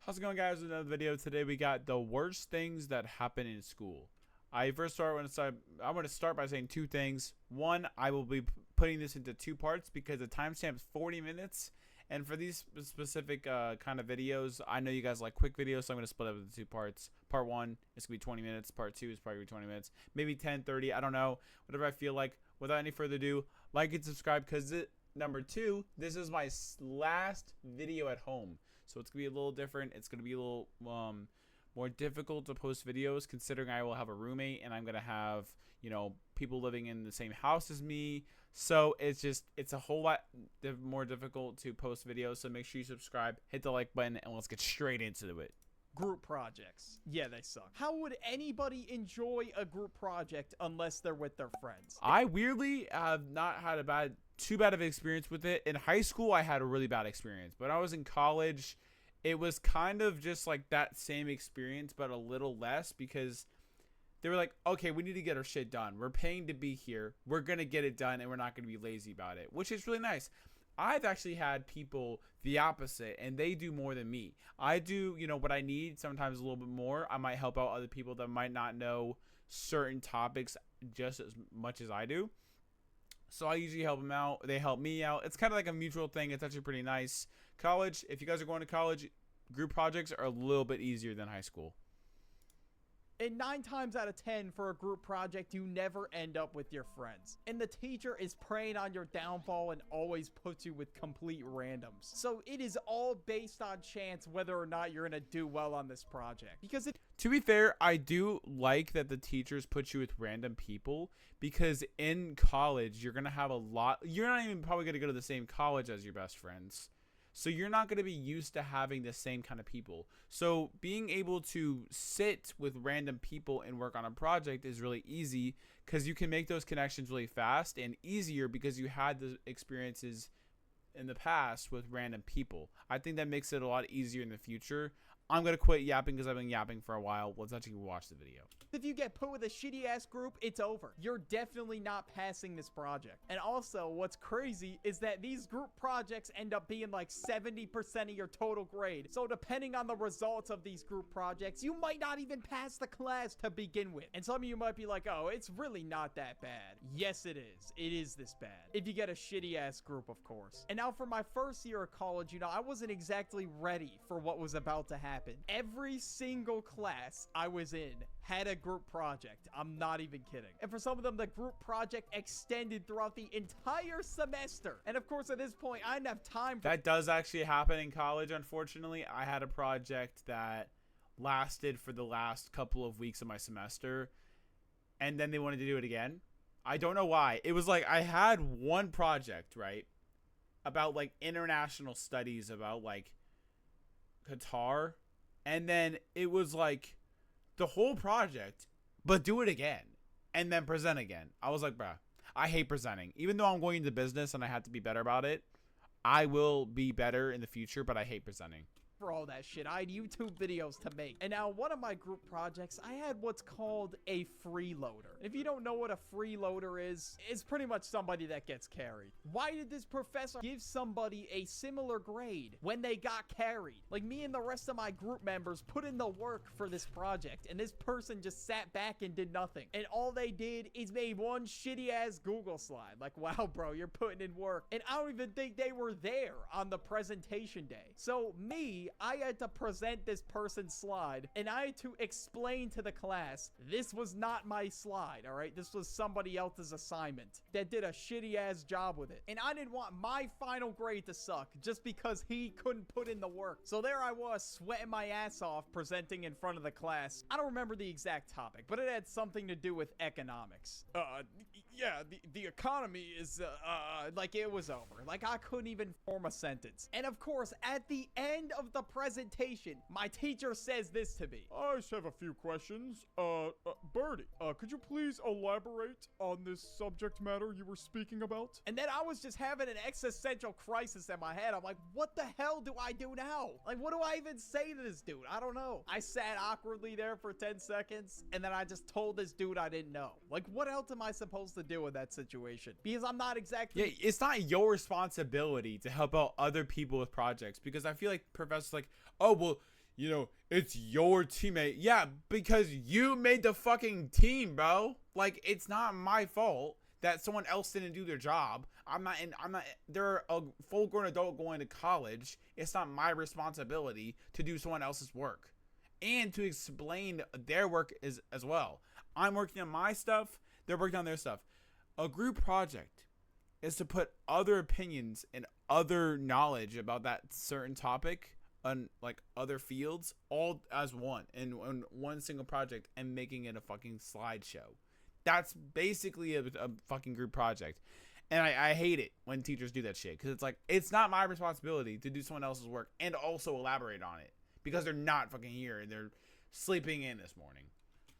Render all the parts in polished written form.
How's it going, guys? With another video. Today we got the worst things that happen in school. I want to start by saying two things. One, I will be putting this into two parts because the timestamp is 40 minutes. And for these specific kind of videos, I know you guys like quick videos, so I'm going to split up into two parts. Part one is going to be 20 minutes. Part two is probably going to be 20 minutes. Maybe 10, 30, I don't know. Whatever I feel like. Without any further ado, like and subscribe because number two, this is my last video at home. So it's going to be a little different. It's going to be a little more difficult to post videos considering I will have a roommate and I'm going to have, people living in the same house as me. So it's a whole lot more difficult to post videos. So make sure you subscribe, hit the like button, and let's get straight into it. Group projects. Yeah, they suck. How would anybody enjoy a group project unless they're with their friends? I weirdly have not had too bad of an experience with it. In high school, I had a really bad experience. But when I was in college, it was kind of just like that same experience, but a little less because they were like, okay, we need to get our shit done. We're paying to be here. We're going to get it done, and we're not going to be lazy about it, which is really nice. I've actually had people the opposite, and they do more than me. I do, what I need, sometimes a little bit more. I might help out other people that might not know certain topics just as much as I do. So I usually help them out. They help me out. It's kind of like a mutual thing. It's actually pretty nice. College, if you guys are going to college, group projects are a little bit easier than high school. And 9 times out of 10 for a group project, you never end up with your friends. And the teacher is preying on your downfall and always puts you with complete randoms. So it is all based on chance whether or not you're going to do well on this project. Because to be fair, I do like that the teachers put you with random people because in college, you're going to have you're not even probably going to go to the same college as your best friends. So you're not going to be used to having the same kind of people. So being able to sit with random people and work on a project is really easy because you can make those connections really fast and easier because you had the experiences in the past with random people. I think that makes it a lot easier in the future. I'm going to quit yapping because I've been yapping for a while. Let's actually watch the video. If you get put with a shitty ass group, it's over. You're definitely not passing this project. And also, what's crazy is that these group projects end up being like 70% of your total grade. So depending on the results of these group projects, you might not even pass the class to begin with. And some of you might be like, oh, it's really not that bad. Yes, it is. It is this bad. If you get a shitty ass group, of course. And now for my first year of college, I wasn't exactly ready for what was about to happen. Every single class I was in had a group project. I'm not even kidding. And for some of them, the group project extended throughout the entire semester. And of course, at this point, I didn't have time for that. Does actually happen in college, unfortunately. I had a project that lasted for the last couple of weeks of my semester, and then they wanted to do it again. I don't know why. It was like I had one project, right, about like international studies about like Qatar. And then it was like the whole project, but do it again and then present again. I was like, bruh, I hate presenting. Even though I'm going into business and I have to be better about it, I will be better in the future, but I hate presenting. For all that shit. I had YouTube videos to make. And now one of my group projects, I had what's called a freeloader. If you don't know what a freeloader is, it's pretty much somebody that gets carried. Why did this professor give somebody a similar grade when they got carried? Like me and the rest of my group members put in the work for this project, and this person just sat back and did nothing. And all they did is made one shitty ass Google slide. Like, wow, bro, you're putting in work. And I don't even think they were there on the presentation day. So me, I had to present this person's slide, and I had to explain to the class, this was not my slide, all right? This was somebody else's assignment that did a shitty ass job with it. And I didn't want my final grade to suck just because he couldn't put in the work. So there I was, sweating my ass off, presenting in front of the class. I don't remember the exact topic, but it had something to do with economics. Yeah, the economy is, like it was over. Like I couldn't even form a sentence. And of course, at the end of the presentation, my teacher says this to me. I just have a few questions. Birdie, could you please elaborate on this subject matter you were speaking about? And then I was just having an existential crisis in my head. I'm like, what the hell do I do now? Like, what do I even say to this dude? I don't know. I sat awkwardly there for 10 seconds, and then I just told this dude I didn't know. Like, what else am I supposed to do in that situation? Because I'm not exactly... Yeah, it's not your responsibility to help out other people with projects, because I feel like professors like, oh, well, it's your teammate. Yeah, because you made the fucking team, bro. Like, it's not my fault that someone else didn't do their job. They're a full grown adult going to college. It's not my responsibility to do someone else's work and to explain their work as well. I'm working on my stuff. They're working on their stuff. A group project is to put other opinions and other knowledge about that certain topic on like other fields all as one in one single project and making it a fucking slideshow. That's basically a fucking group project. And I hate it when teachers do that shit because it's like, it's not my responsibility to do someone else's work and also elaborate on it because they're not fucking here and they're sleeping in this morning.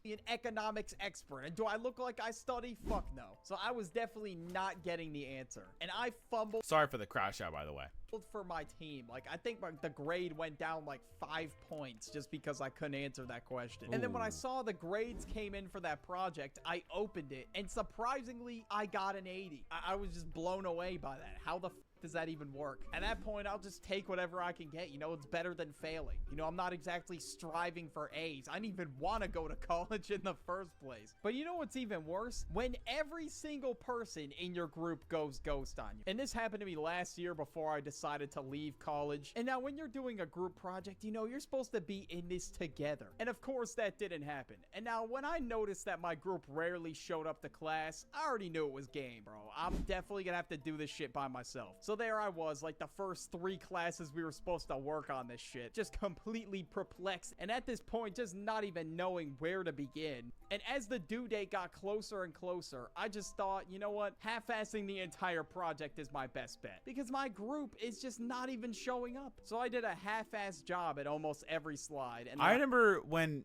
An economics expert, and do I look like I study? Fuck no. So I was definitely not getting the answer, and I fumbled. Sorry for the crash out, by the way. For my team, like I think the grade went down like 5 points just because I couldn't answer that question. And then when I saw the grades came in for that project, I opened it, and surprisingly, I got an 80. I was just blown away by that. How the does that even work? At that point, I'll just take whatever I can get. It's better than failing. I'm not exactly striving for A's. I didn't even want to go to college in the first place. But you know what's even worse? When every single person in your group goes ghost on you. And this happened to me last year before I decided to leave college. And now when you're doing a group project, you're supposed to be in this together. And of course, that didn't happen. And now when I noticed that my group rarely showed up to class, I already knew it was game, bro. I'm definitely gonna have to do this shit by myself. So there I was, like the first 3 classes we were supposed to work on this shit, just completely perplexed, and at this point just not even knowing where to begin. And as the due date got closer and closer, I just thought, you know what, half-assing the entire project is my best bet, because my group is just not even showing up. So I did a half-ass job at almost every slide. And I remember when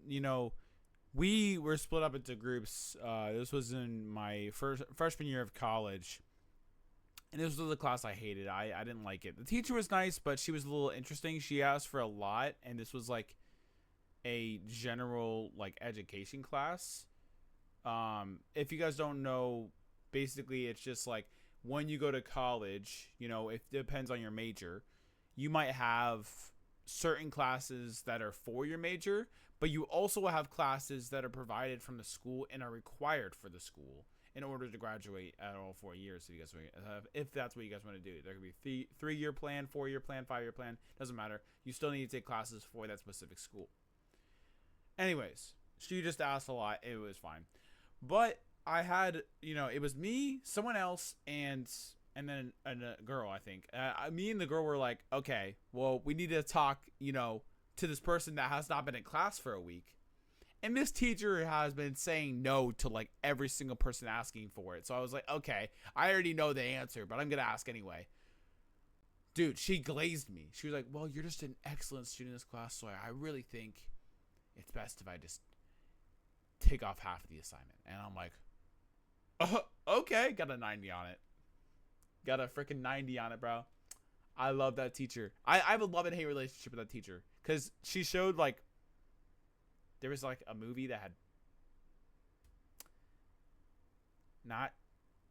we were split up into groups. This was in my freshman year of college. And this was a class I hated. I didn't like it. The teacher was nice, but she was a little interesting. She asked for a lot, and this was like a general like education class. If you guys don't know, basically it's just like when you go to college, it depends on your major. You might have certain classes that are for your major, but you also have classes that are provided from the school and are required for the school in order to graduate at all 4 years. So you guys, if that's what you guys want to do, there could be 3-year plan, 4-year plan, 5-year plan. Doesn't matter. You still need to take classes for that specific school. Anyways, she just asked a lot. It was fine, but I had, it was me, someone else, and then a girl. I think me and the girl were like, okay, well, we need to talk, to this person that has not been in class for a week. And this teacher has been saying no to like every single person asking for it. So I was like, okay, I already know the answer, but I'm going to ask anyway. Dude, she glazed me. She was like, well, you're just an excellent student in this class, so I really think it's best if I just take off half of the assignment. And I'm like, okay, got a 90 on it. Got a freaking 90 on it, bro. I love that teacher. I have a love and hate relationship with that teacher because she showed like, there was like a movie that had not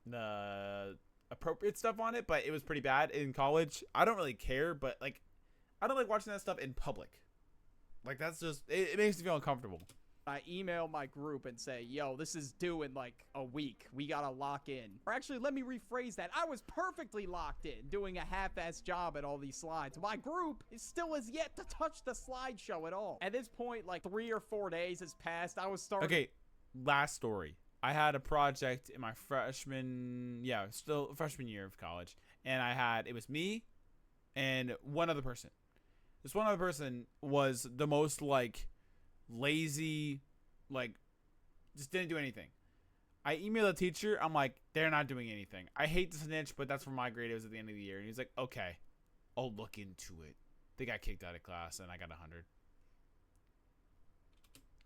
the appropriate stuff on it, but it was pretty bad in college. I don't really care, but like, I don't like watching that stuff in public. Like, that's just, it makes me feel uncomfortable. I email my group and say, yo, this is due in like a week. We gotta lock in. Or actually, let me rephrase that. I was perfectly locked in, doing a half-ass job at all these slides. My group is still has yet to touch the slideshow at all. At this point, like 3 or 4 days has passed. I was starting. Okay, last story. I had a project in my freshman year of college. And it was me and one other person. This one other person was the most like lazy, like just didn't do anything. I emailed the teacher. I'm like, they're not doing anything. I hate to snitch, but that's where my grade was at the end of the year. And he's like, okay, I'll look into it. They got kicked out of class and I got 100.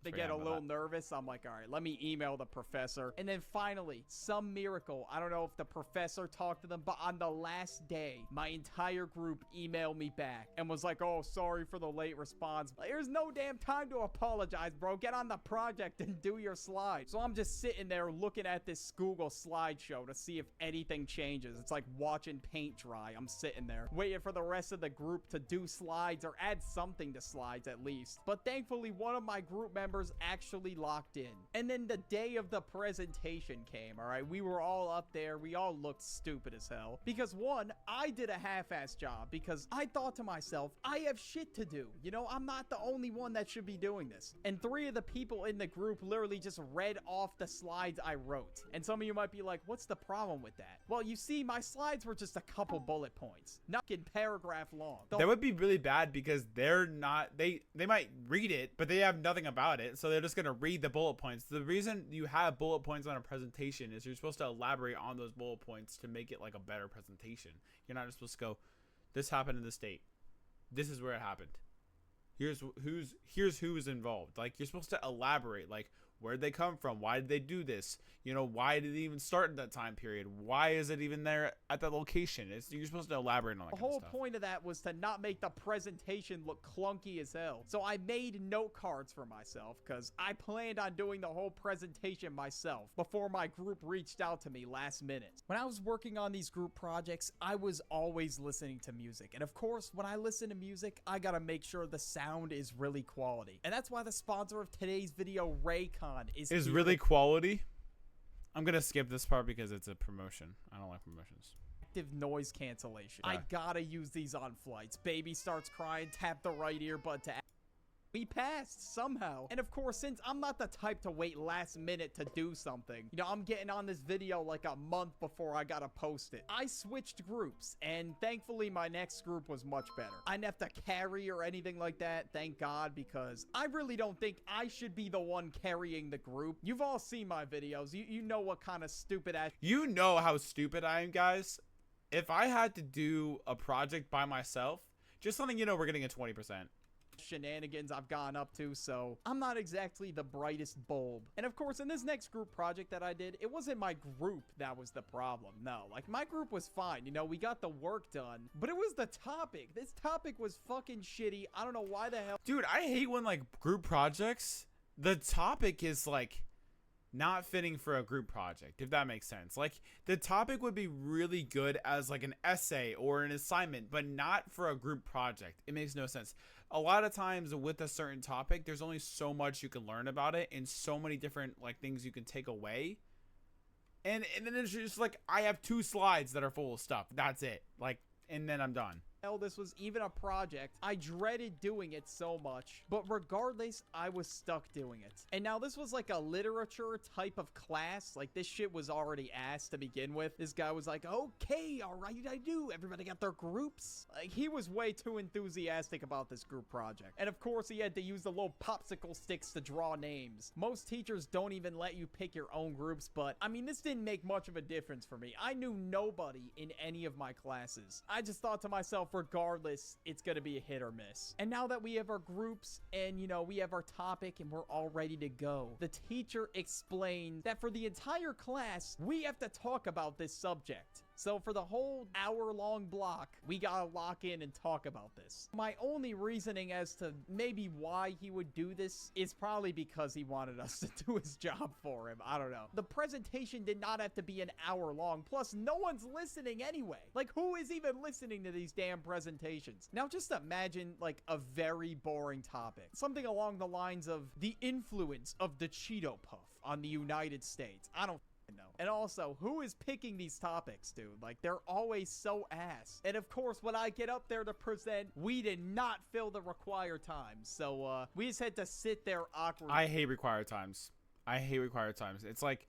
They Pretty get a happy about little that. nervous. I'm like, all right, let me email the professor. And then finally, some miracle. I don't know if the professor talked to them, but on the last day, my entire group emailed me back and was like, oh, sorry for the late response. Like, there's no damn time to apologize, bro. Get on the project and do your slide. So I'm just sitting there looking at this Google slideshow to see if anything changes. It's like watching paint dry. I'm sitting there waiting for the rest of the group to do slides or add something to slides at least. But thankfully, one of my group members actually locked in. And then the day of the presentation came, all right? We were all up there. We all looked stupid as hell. Because one, I did a half-ass job because I thought to myself, I have shit to do. You know, I'm not the only one that should be doing this. And 3 of the people in the group literally just read off the slides I wrote. And some of you might be like, what's the problem with that? Well, you see, my slides were just a couple bullet points, not in paragraph long. That would be really bad because they're not, they might read it, but they have nothing about it. So they're just going to read the bullet points. The reason you have bullet points on a presentation is you're supposed to elaborate on those bullet points to make it like a better presentation. You're not just supposed to go, this happened in the state. This is where it happened. Here's who was involved. Like, you're supposed to elaborate, like, where'd they come from? Why did they do this? You know, why did it even start in that time period? Why is it even there at that location? You're supposed to elaborate on that The kind of whole stuff. point of that was to not make the presentation look clunky as hell. So I made note cards for myself because I planned on doing the whole presentation myself before my group reached out to me last minute. When I was working on these group projects, I was always listening to music. And of course, when I listen to music, I gotta make sure the sound is really quality. And that's why the sponsor of today's video, Raycon, is here really to quality. I'm gonna skip this part because it's a promotion. I don't like promotions. active noise cancellation. Yeah. I gotta use these on flights. Baby starts crying, tap the right earbud to we passed somehow. And of course, since I'm not the type to wait last minute to do something, you know, I'm getting on this video like a month before I gotta post it. I switched groups, and thankfully my next group was much better. I didn't have to carry or anything like that, thank God, because I really don't think I should be the one carrying the group. You've all seen my videos. You know what kind of stupid ass You know how stupid I am, guys. If I had to do a project by myself, just letting you know we're getting a 20%. shenanigans I've gone up to, so I'm not exactly the brightest bulb. And of course, in this next group project that I did, it wasn't my group that was the problem. No, like, my group was fine. You know, we got the work done, but it was the topic. This topic was fucking shitty. I don't know why the hell. Dude, I hate when, like, group projects, the topic is, like, not fitting for a group project, if that makes sense. Like, the topic would be really good as, like, an essay or an assignment, but not for a group project. It makes no sense. A lot of times with a certain topic, there's only so much you can learn about it and so many different, like, things you can take away. And then it's just like, I have 2 slides that are full of stuff. That's it. Like, and then I'm done. Hell, this was even a project. I dreaded doing it so much, but regardless, I was stuck doing it. And now this was like a literature type of class. Like, this shit was already asked to begin with. This guy was like, okay, all right, I do. Everybody got their groups. Like, he was way too enthusiastic about this group project. And of course, he had to use the little popsicle sticks to draw names. Most teachers don't even let you pick your own groups, but I mean, this didn't make much of a difference for me. I knew nobody in any of my classes. I just thought to myself, regardless, it's gonna be a hit or miss. And now that we have our groups and, you know, we have our topic and we're all ready to go, the teacher explained that for the entire class, we have to talk about this subject. So for the whole hour-long block, we gotta lock in and talk about this. My only reasoning as to maybe why he would do this is probably because he wanted us to do his job for him. I don't know. The presentation did not have to be an hour long. Plus, no one's listening anyway. Like, who is even listening to these damn presentations? Now, just imagine, like, a very boring topic. Something along the lines of the influence of the Cheeto Puff on the United States. I don't know. And also, who is picking these topics, dude? Like, they're always so ass. And of course, when I get up there to present, we did not fill the required time. So, we just had to sit there awkwardly. I hate required times. I hate required times. It's like,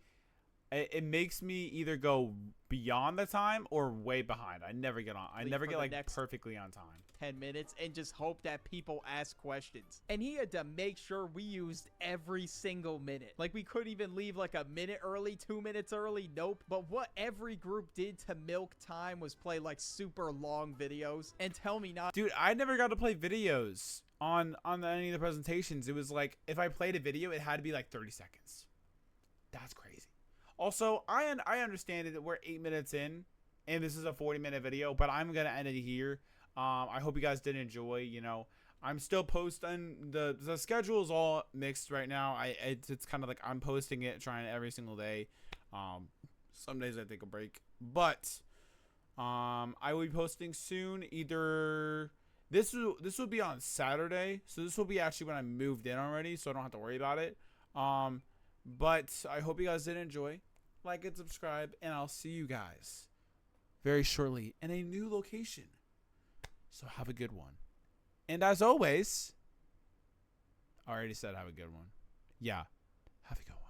it makes me either go beyond the time or way behind. I never get on. I never get, like, perfectly on time. 10 minutes and just hope that people ask questions. And he had to make sure we used every single minute. Like, we couldn't even leave like a minute early, 2 minutes early. Nope. But what every group did to milk time was play like super long videos and tell me not. Dude, I never got to play videos on any of the presentations, it was like if I played a video, it had to be like 30 seconds. That's crazy. Also, I understand that we're 8 minutes in, and this is a 40-minute video, but I'm gonna end it here. I hope you guys did enjoy. You know, I'm still posting the schedule is all mixed right now. It's kind of like I'm posting it, trying every single day. Some days I take a break, but I will be posting soon. Either this will be on Saturday, so this will be actually when I moved in already, so I don't have to worry about it. But I hope you guys did enjoy. Like and subscribe, and I'll see you guys very shortly in a new location. So have a good one. And as always, I already said have a good one. Yeah, have a good one.